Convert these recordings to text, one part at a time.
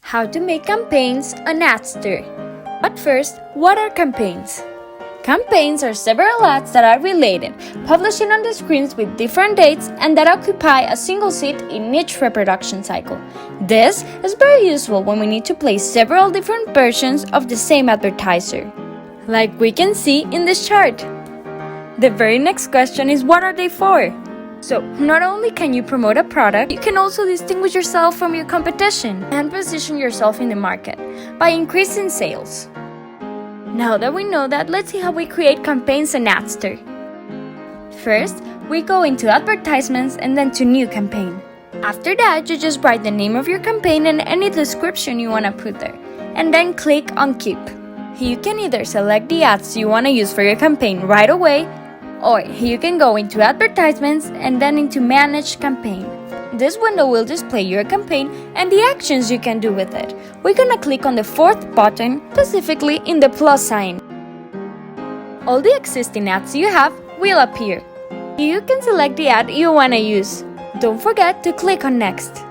How to make campaigns on Adstter. But first, what are campaigns? Campaigns are several ads that are related, publishing on the screens with different dates and that occupy a single seat in each reproduction cycle. This is very useful when we need to play several different versions of the same advertiser, like we can see in this chart. The very next question is, what are they for? So, not only can you promote a product, you can also distinguish yourself from your competition and position yourself in the market by increasing sales. Now that we know that, let's see how we create campaigns on Adstter. First, we go into advertisements and then to new campaign. After that, you just write the name of your campaign and any description you want to put there, and then click on Keep. You can either select the ads you want to use for your campaign right away, or you can go into advertisements and then into Manage Campaign. This window will display your campaign and the actions you can do with it. We're gonna click on the fourth button, specifically in the plus sign. All the existing ads you have will appear. You can select the ad you wanna use. Don't forget to click on Next.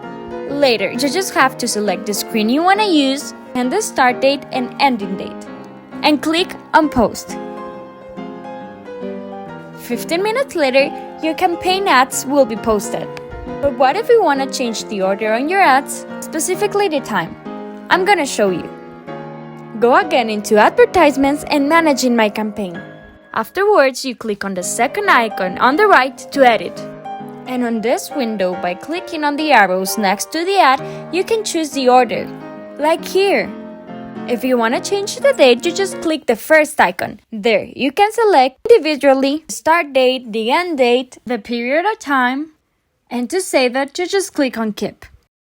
Later, you just have to select the screen you wanna use and the start date and ending date, and click on Post. 15 minutes later, your campaign ads will be posted. But what if you want to change the order on your ads, specifically the time? I'm gonna show you. Go again into Advertisements and Managing My Campaign. Afterwards, you click on the second icon on the right to edit. And on this window, by clicking on the arrows next to the ad, you can choose the order, like here. If you want to change the date, you just click the first icon. There, you can select individually the start date, the end date, the period of time, and to save it, you just click on Keep.